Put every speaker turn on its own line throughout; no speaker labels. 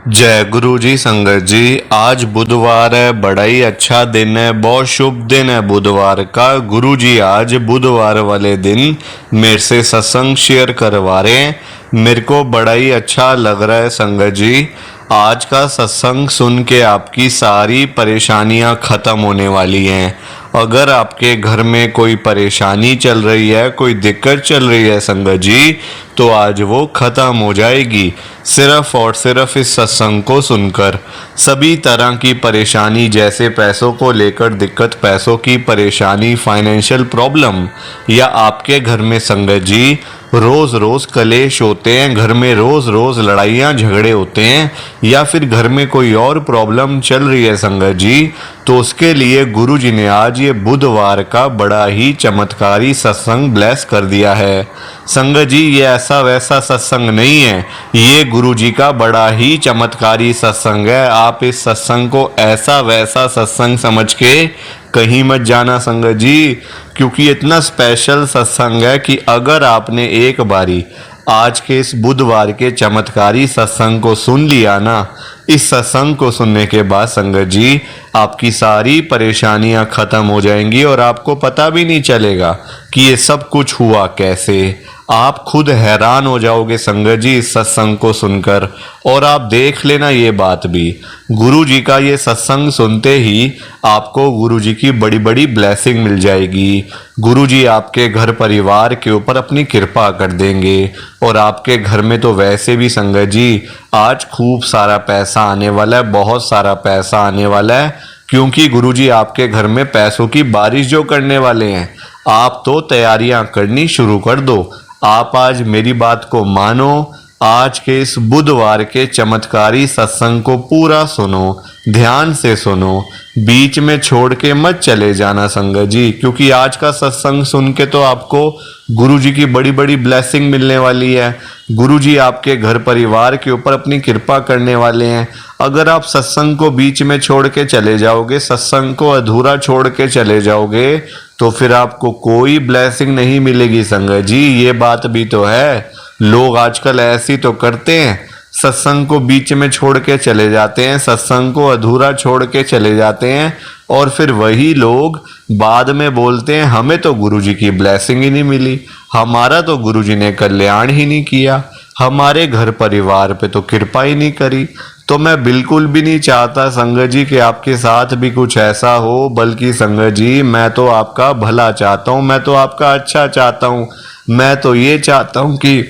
जय गुरु जी। संगत जी, आज बुधवार है, बड़ा ही अच्छा दिन है, बहुत शुभ दिन है बुधवार का। गुरु जी आज बुधवार वाले दिन मेरे से सत्संग शेयर करवा रहे हैं। मेरे को बड़ा ही अच्छा लग रहा है संगत जी। आज का सत्संग सुन के आपकी सारी परेशानियां खत्म होने वाली हैं। अगर आपके घर में कोई परेशानी चल रही है, कोई दिक्कत चल रही है संगत जी, तो आज वो खत्म हो जाएगी सिर्फ और सिर्फ इस सत्संग को सुनकर। सभी तरह की परेशानी, जैसे पैसों को लेकर दिक्कत, पैसों की परेशानी, फाइनेंशियल प्रॉब्लम, या आपके घर में संगत जी रोज रोज कलेश होते हैं, घर में रोज रोज लड़ाइयाँ झगड़े होते हैं, या फिर घर में कोई और प्रॉब्लम चल रही है संगत जी, तो उसके लिए गुरु जी ने आज ये बुधवार का बड़ा ही चमत्कारी सत्संग ब्लेस कर दिया है। संगत जी, ये ऐसा वैसा सत्संग नहीं है, ये गुरु जी का बड़ा ही चमत्कारी सत्संग है। आप इस सत्संग को ऐसा वैसा सत्संग समझ के कहीं मत जाना संगत जी, क्योंकि इतना स्पेशल सत्संग है कि अगर आपने एक बारी आज के इस बुधवार के चमत्कारी सत्संग को सुन लिया ना, इस सत्संग को सुनने के बाद संगत जी आपकी सारी परेशानियां खत्म हो जाएंगी और आपको पता भी नहीं चलेगा कि ये सब कुछ हुआ कैसे। आप खुद हैरान हो जाओगे संगत जी इस सत्संग को सुनकर। और आप देख लेना ये बात भी, गुरु जी का ये सत्संग सुनते ही आपको गुरु जी की बड़ी बड़ी ब्लेसिंग मिल जाएगी। गुरु जी आपके घर परिवार के ऊपर अपनी कृपा कर देंगे। और आपके घर में तो वैसे भी संगत जी आज खूब सारा पैसा आने वाला है, बहुत सारा पैसा आने वाला है, क्योंकि गुरु जी आपके घर में पैसों की बारिश जो करने वाले हैं। आप तो तैयारियां करनी शुरू कर दो। आप आज मेरी बात को मानो, आज के इस बुधवार के चमत्कारी सत्संग को पूरा सुनो, ध्यान से सुनो, बीच में छोड़ के मत चले जाना संगत जी, क्योंकि आज का सत्संग सुन के तो आपको गुरु जी की बड़ी बड़ी ब्लेसिंग मिलने वाली है। गुरु जी आपके घर परिवार के ऊपर अपनी कृपा करने वाले हैं। अगर आप सत्संग को बीच में छोड़ के चले जाओगे, सत्संग को अधूरा छोड़ के चले जाओगे, तो फिर आपको कोई ब्लेसिंग नहीं मिलेगी संगत जी। ये बात भी तो है, लोग आजकल ऐसी तो करते हैं, सत्संग को बीच में छोड़ के चले जाते हैं, सत्संग को अधूरा छोड़ के चले जाते हैं, और फिर वही लोग बाद में बोलते हैं हमें तो गुरु जी की ब्लेसिंग ही नहीं मिली, हमारा तो गुरु जी ने कल्याण ही नहीं किया, हमारे घर परिवार पे तो कृपा ही नहीं करी। तो मैं बिल्कुल भी नहीं चाहता संगत जी कि आपके साथ भी कुछ ऐसा हो, बल्कि संगत जी मैं तो आपका भला चाहता हूँ, मैं तो आपका अच्छा चाहता हूँ। मैं तो ये चाहता हूँ कि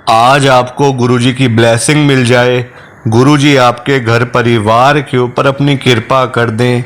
आज आपको गुरुजी की ब्लेसिंग मिल जाए, गुरुजी आपके घर परिवार के ऊपर अपनी कृपा कर दें,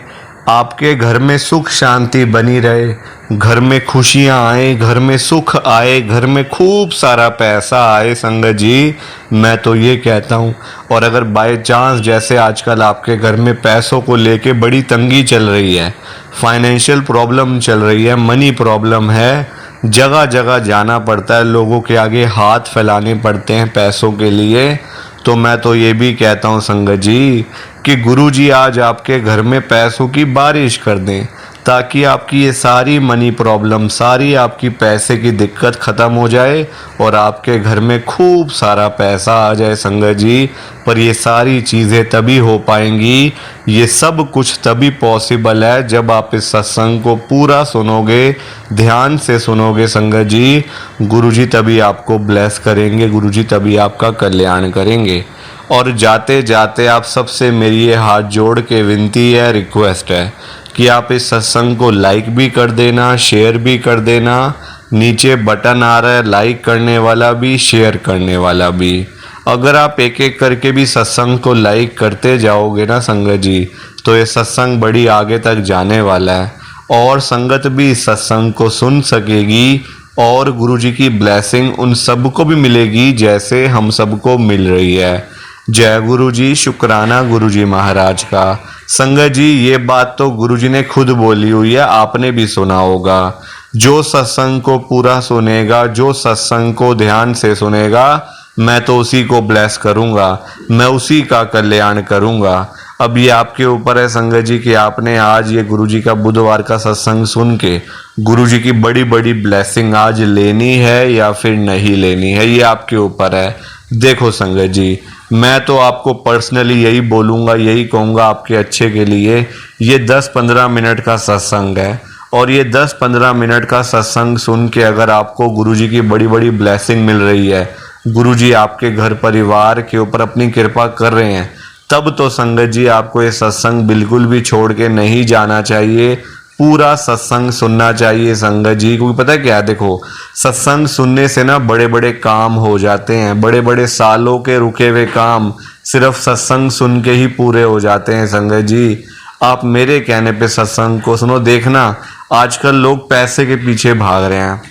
आपके घर में सुख शांति बनी रहे, घर में खुशियां आए, घर में सुख आए, घर में खूब सारा पैसा आए संगत जी। मैं तो ये कहता हूँ। और अगर बाय चांस जैसे आजकल आपके घर में पैसों को लेके बड़ी तंगी चल रही है, फाइनेंशियल प्रॉब्लम चल रही है, मनी प्रॉब्लम है, जगह जगह जाना पड़ता है, लोगों के आगे हाथ फैलाने पड़ते हैं पैसों के लिए, तो मैं तो ये भी कहता हूँ संगत जी कि गुरु जी आज आपके घर में पैसों की बारिश कर दें, ताकि आपकी ये सारी मनी प्रॉब्लम, सारी आपकी पैसे की दिक्कत ख़त्म हो जाए और आपके घर में खूब सारा पैसा आ जाए संगत जी। पर ये सारी चीज़ें तभी हो पाएंगी, ये सब कुछ तभी पॉसिबल है जब आप इस सत्संग को पूरा सुनोगे, ध्यान से सुनोगे संगत जी। गुरु जी तभी आपको ब्लेस करेंगे, गुरु जी तभी आपका कल्याण करेंगे। और जाते जाते आप सबसे मेरी ये हाथ जोड़ के विनती है, रिक्वेस्ट है कि आप इस सत्संग को लाइक भी कर देना, शेयर भी कर देना। नीचे बटन आ रहा है लाइक करने वाला भी, शेयर करने वाला भी। अगर आप एक एक करके भी सत्संग को लाइक करते जाओगे ना संगत जी, तो ये सत्संग बड़ी आगे तक जाने वाला है और संगत भी इस सत्संग को सुन सकेगी और गुरु जी की ब्लेसिंग उन सबको भी मिलेगी जैसे हम सबको मिल रही है। जय गुरु जी, शुक्राना गुरु जी महाराज का। संगत जी ये बात तो गुरु जी ने खुद बोली हुई है, आपने भी सुना होगा। जो सत्संग को पूरा सुनेगा, जो सत्संग को ध्यान से सुनेगा, मैं तो उसी को ब्लेस करूंगा, मैं उसी का कल्याण करूंगा। अब ये आपके ऊपर है संगत जी कि आपने आज ये गुरु जी का बुधवार का सत्संग सुन के गुरु जी की बड़ी बड़ी ब्लेसिंग आज लेनी है या फिर नहीं लेनी है, ये आपके ऊपर है। देखो संगत जी, मैं तो आपको पर्सनली यही बोलूँगा, यही कहूँगा आपके अच्छे के लिए, ये 10-15 मिनट का सत्संग है और ये 10-15 मिनट का सत्संग सुन के अगर आपको गुरुजी की बड़ी बड़ी ब्लेसिंग मिल रही है, गुरुजी आपके घर परिवार के ऊपर अपनी कृपा कर रहे हैं, तब तो संगत जी आपको ये सत्संग बिल्कुल भी छोड़ के नहीं जाना चाहिए। पूरा सत्संग सुनना चाहिए संगत जी, क्योंकि पता है क्या है, देखो सत्संग सुनने से ना बड़े बड़े काम हो जाते हैं, बड़े बड़े सालों के रुके हुए काम सिर्फ सत्संग सुन के ही पूरे हो जाते हैं संगत जी। आप मेरे कहने पे सत्संग को सुनो। देखना आजकल लोग पैसे के पीछे भाग रहे हैं,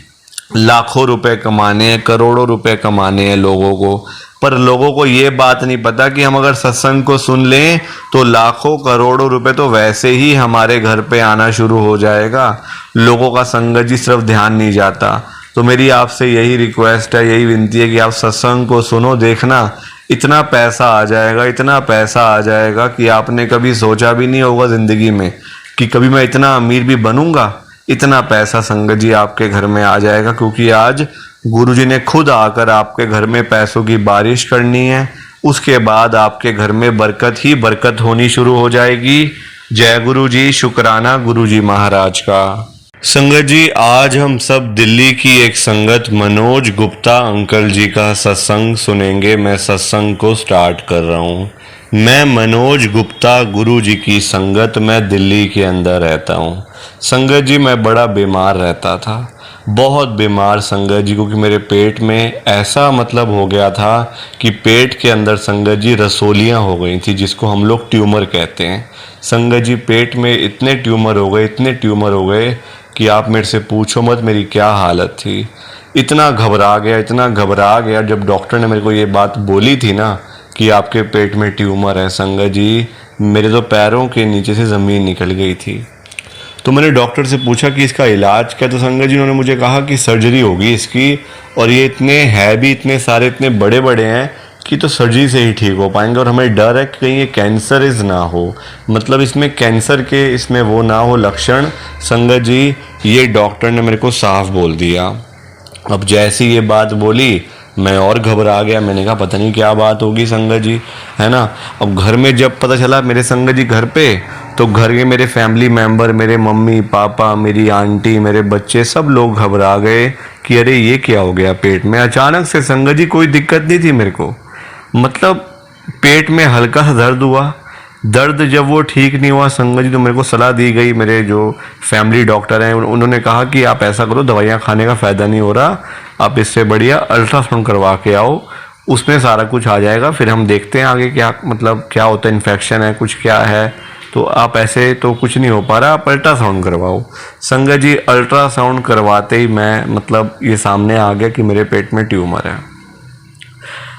लाखों रुपए कमाने हैं, करोड़ों रुपए कमाने हैं लोगों को, पर लोगों को ये बात नहीं पता कि हम अगर सत्संग को सुन लें तो लाखों करोड़ों रुपए तो वैसे ही हमारे घर पे आना शुरू हो जाएगा। लोगों का संगत जी सिर्फ ध्यान नहीं जाता। तो मेरी आपसे यही रिक्वेस्ट है, यही विनती है कि आप सत्संग को सुनो। देखना इतना पैसा आ जाएगा, इतना पैसा आ जाएगा कि आपने कभी सोचा भी नहीं होगा जिंदगी में कि कभी मैं इतना अमीर भी बनूंगा। इतना पैसा संगत जी आपके घर में आ जाएगा, क्योंकि आज गुरुजी ने खुद आकर आपके घर में पैसों की बारिश करनी है। उसके बाद आपके घर में बरकत ही बरकत होनी शुरू हो जाएगी। जय गुरु जी, शुक्राना गुरुजी महाराज का। संगत जी आज हम सब दिल्ली की एक संगत मनोज गुप्ता अंकल जी का सत्संग सुनेंगे। मैं सत्संग को स्टार्ट कर रहा हूँ। मैं मनोज गुप्ता गुरु जी की संगत, मैं दिल्ली के अंदर रहता हूँ। संगत जी मैं बड़ा बीमार रहता था, बहुत बीमार संगत जी, क्योंकि मेरे पेट में ऐसा मतलब हो गया था कि पेट के अंदर संगत जी रसोलियाँ हो गई थी, जिसको हम लोग ट्यूमर कहते हैं। संगत जी पेट में इतने ट्यूमर हो गए, इतने ट्यूमर हो गए कि आप मेरे से पूछो मत मेरी क्या हालत थी। इतना घबरा गया, इतना घबरा गया। जब डॉक्टर ने मेरे को ये बात बोली थी ना कि आपके पेट में ट्यूमर है, संगत जी मेरे तो पैरों के नीचे से ज़मीन निकल गई थी। तो मैंने डॉक्टर से पूछा कि इसका इलाज क्या, तो संगत जी उन्होंने मुझे कहा कि सर्जरी होगी इसकी, और ये इतने है भी, इतने सारे, इतने बड़े बड़े हैं कि तो सर्जरी से ही ठीक हो पाएंगे। और हमें डर है कि कहीं ये कैंसरिस ना हो, मतलब इसमें कैंसर के इसमें वो ना हो लक्षण। संगत जी ये डॉक्टर ने मेरे को साफ बोल दिया। अब जैसी ये बात बोली मैं और घबरा गया। मैंने कहा पता नहीं क्या बात होगी संगत जी, है ना। अब घर में जब पता चला मेरे संगत जी घर पे, तो घर के मेरे फैमिली मेंबर, मेरे मम्मी पापा, मेरी आंटी, मेरे बच्चे, सब लोग घबरा गए कि अरे ये क्या हो गया पेट में अचानक से। संगत जी कोई दिक्कत नहीं थी मेरे को, मतलब पेट में हल्का सा दर्द हुआ। दर्द जब वो ठीक नहीं हुआ संगत जी, तो मेरे को सलाह दी गई, मेरे जो फैमिली डॉक्टर हैं उन्होंने कहा कि आप ऐसा करो, दवाइयाँ खाने का फ़ायदा नहीं हो रहा, आप इससे बढ़िया अल्ट्रासाउंड करवा के आओ, उसमें सारा कुछ आ जाएगा, फिर हम देखते हैं आगे क्या मतलब क्या होता है, इन्फेक्शन है कुछ क्या है, तो आप ऐसे तो कुछ नहीं हो पा रहा, आप अल्ट्रासाउंड करवाओ। संगत जी अल्ट्रासाउंड करवाते ही मैं मतलब ये सामने आ गया कि मेरे पेट में ट्यूमर है।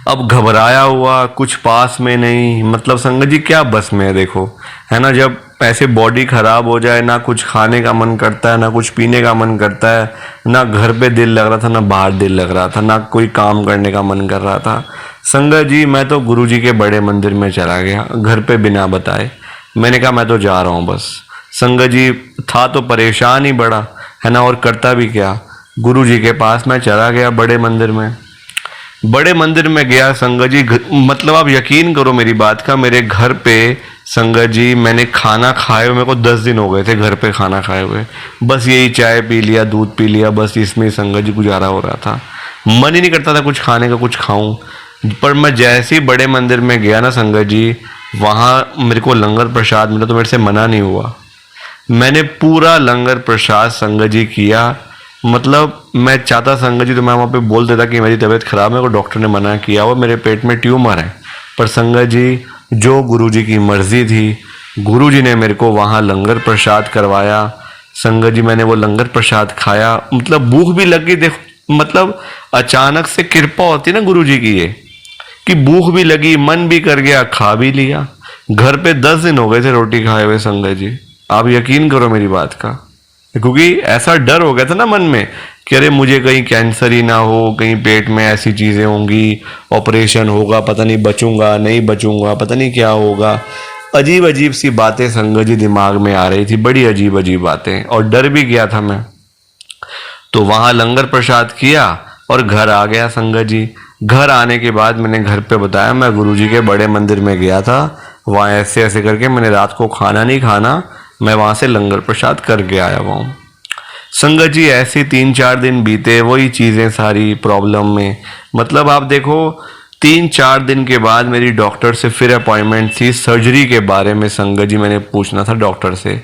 अब घबराया हुआ, कुछ पास में नहीं, मतलब संगत जी क्या बस में है, देखो है ना। जब ऐसे बॉडी खराब हो जाए, ना कुछ खाने का मन करता है, ना कुछ पीने का मन करता है, ना घर पे दिल लग रहा था, ना बाहर दिल लग रहा था, ना कोई काम करने का मन कर रहा था। संगत जी मैं तो गुरुजी के बड़े मंदिर में चला गया घर पे बिना बताए। मैंने कहा मैं तो जा रहा हूँ बस। संगत जी था तो परेशान ही बड़ा, है ना, और करता भी क्या। गुरुजी के पास मैं चला गया बड़े मंदिर में। बड़े मंदिर में गया संगत जी, मतलब आप यकीन करो मेरी बात का, मेरे घर पे संगत जी मैंने खाना खाए हुए, मेरे को 10 दिन हो गए थे घर पे खाना खाए हुए, बस यही चाय पी लिया, दूध पी लिया, बस इसमें संगत जी गुजारा हो रहा था। मन ही नहीं करता था कुछ खाने का, कुछ खाऊं। पर मैं जैसे ही बड़े मंदिर में गया ना संगत जी, वहाँ मेरे को लंगर प्रसाद मिला तो मेरे से मना नहीं हुआ। मैंने पूरा लंगर प्रसाद संगत जी किया। मतलब मैं चाहता संगत जी तो मैं वहाँ पे बोल देता कि मेरी तबीयत खराब है, को डॉक्टर ने मना किया हुआ, मेरे पेट में ट्यूमर है। पर संगत जी जो गुरुजी की मर्जी थी, गुरुजी ने मेरे को वहाँ लंगर प्रसाद करवाया। संगत जी मैंने वो लंगर प्रसाद खाया, मतलब भूख भी लग गई। देखो मतलब अचानक से कृपा होती है ना गुरुजी की, ये कि भूख भी लगी, मन भी कर गया, खा भी लिया। घर पे 10 दिन हो गए थे रोटी खाए हुए संगत जी, आप यकीन करो मेरी बात का, क्योंकि ऐसा डर हो गया था ना मन में कि अरे मुझे कहीं कैंसर ही ना हो, कहीं पेट में ऐसी चीज़ें होंगी, ऑपरेशन होगा, पता नहीं बचूंगा नहीं बचूंगा, पता नहीं क्या होगा। अजीब अजीब सी बातें संगत जी दिमाग में आ रही थी, बड़ी अजीब अजीब बातें, और डर भी गया था मैं। तो वहाँ लंगर प्रसाद किया और घर आ गया संगत जी। घर आने के बाद मैंने घर पे बताया मैं गुरुजी के बड़े मंदिर में गया था, वहाँ ऐसे ऐसे करके मैंने रात को खाना नहीं खाना, मैं वहाँ से लंगर प्रसाद करके आया हुआ हूँ। संगत जी ऐसे 3-4 दिन बीते, वही चीज़ें सारी प्रॉब्लम में, मतलब आप देखो 3-4 दिन के बाद मेरी डॉक्टर से फिर अपॉइंटमेंट थी सर्जरी के बारे में। संगत जी मैंने पूछना था डॉक्टर से,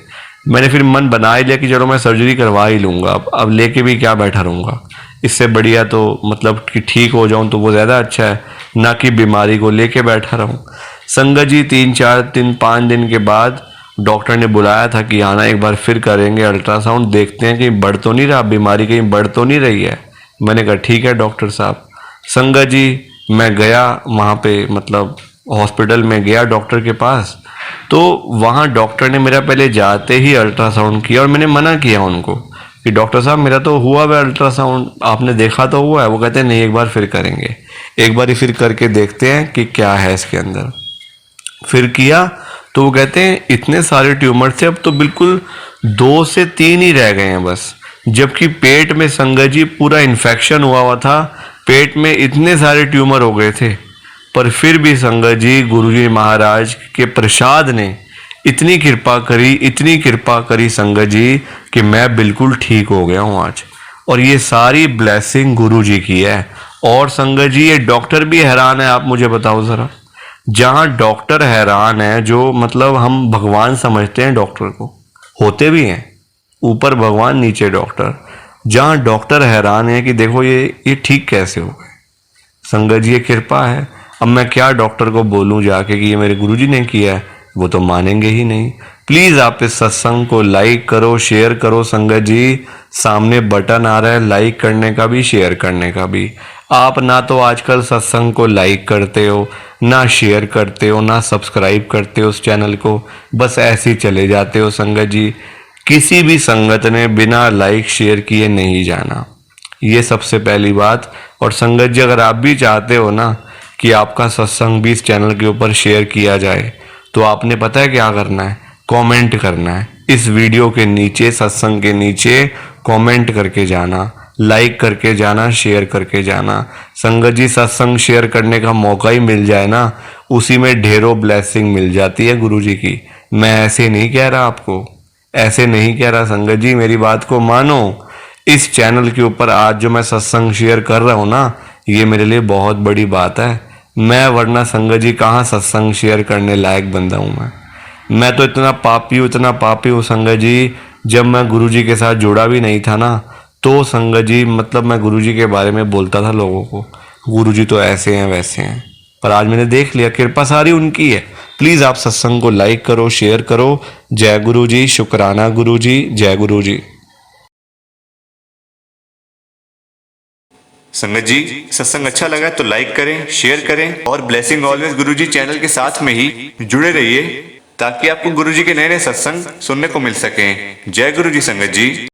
मैंने फिर मन बना ही लिया कि चलो मैं सर्जरी करवा ही लूँगा, अब लेके भी क्या बैठा रहूँगा, इससे बढ़िया तो मतलब कि ठीक हो जाऊँ तो वो ज़्यादा अच्छा है, ना कि बीमारी को लेके बैठा रहूँ। संगत जी 3-4 दिन 5 दिन के बाद डॉक्टर ने बुलाया था कि आना एक बार फिर करेंगे अल्ट्रासाउंड, देखते हैं कहीं बढ़ तो नहीं रहा, बीमारी कहीं बढ़ तो नहीं रही है। मैंने कहा ठीक है डॉक्टर साहब। संगत जी मैं गया वहाँ पे, मतलब हॉस्पिटल में गया डॉक्टर के पास, तो वहाँ डॉक्टर ने मेरा पहले जाते ही अल्ट्रासाउंड किया और मैंने मना किया उनको कि डॉक्टर साहब मेरा तो हुआ हुआ अल्ट्रासाउंड, आपने देखा तो हुआ है। वो कहते हैं नहीं एक बार फिर करेंगे, एक बार फिर करके देखते हैं कि क्या है इसके अंदर। फिर किया तो वो कहते हैं इतने सारे ट्यूमर थे, अब तो बिल्कुल 2 से 3 ही रह गए हैं बस, जबकि पेट में संगत जी पूरा इन्फेक्शन हुआ हुआ था, पेट में इतने सारे ट्यूमर हो गए थे। पर फिर भी संगत जी गुरुजी महाराज के प्रसाद ने इतनी कृपा करी, इतनी कृपा करी संगत जी कि मैं बिल्कुल ठीक हो गया हूँ आज, और ये सारी ब्लेसिंग गुरुजी की है। और संगत जी ये डॉक्टर भी हैरान है, आप मुझे बताओ ज़रा, जहाँ डॉक्टर हैरान है, जो मतलब हम भगवान समझते हैं डॉक्टर को, होते भी हैं ऊपर भगवान नीचे डॉक्टर, जहाँ डॉक्टर हैरान है कि देखो ये ठीक कैसे हो गए। संगत जी ये कृपा है। अब मैं क्या डॉक्टर को बोलूं जाके कि ये मेरे गुरुजी ने किया है, वो तो मानेंगे ही नहीं। प्लीज़ आप इस सत्संग को लाइक करो, शेयर करो। संगत जी सामने बटन आ रहा है लाइक करने का भी, शेयर करने का भी। आप ना तो आजकल सत्संग को लाइक करते हो, ना शेयर करते हो, ना सब्सक्राइब करते हो उस चैनल को, बस ऐसे ही चले जाते हो। संगत जी किसी भी संगत ने बिना लाइक शेयर किए नहीं जाना, ये सबसे पहली बात। और संगत जी अगर आप भी चाहते हो ना कि आपका सत्संग भी इस चैनल के ऊपर शेयर किया जाए, तो आपने पता है क्या करना है, कमेंट करना है इस वीडियो के नीचे, सत्संग के नीचे कमेंट करके जाना, लाइक करके जाना, शेयर करके जाना। संगत जी सत्संग शेयर करने का मौका ही मिल जाए ना, उसी में ढेरों ब्लेसिंग मिल जाती है गुरुजी की। मैं ऐसे नहीं कह रहा आपको, ऐसे नहीं कह रहा संगत जी, मेरी बात को मानो। इस चैनल के ऊपर आज जो मैं सत्संग शेयर कर रहा हूँ ना, ये मेरे लिए बहुत बड़ी बात है। मैं वरना संगत जी कहाँ सत्संग शेयर करने लायक बंदा हूँ मैं तो इतना पापी हूँ संगत जी। जब मैं गुरुजी के साथ जुड़ा भी नहीं था ना, तो संगत जी मतलब मैं गुरुजी के बारे में बोलता था लोगों को, गुरुजी तो ऐसे हैं वैसे हैं, पर आज मैंने देख लिया कृपा सारी उनकी है। प्लीज़ आप सत्संग को लाइक करो, शेयर करो। जय गुरु जी, शुक्राना गुरु जी, जय गुरु जी।
संगत जी सत्संग अच्छा लगा तो लाइक करें, शेयर करें और ब्लेसिंग ऑलवेज गुरुजी चैनल के साथ में ही जुड़े रहिए, ताकि आपको गुरुजी के नए नए सत्संग सुनने को मिल सकें। जय गुरुजी संगत जी।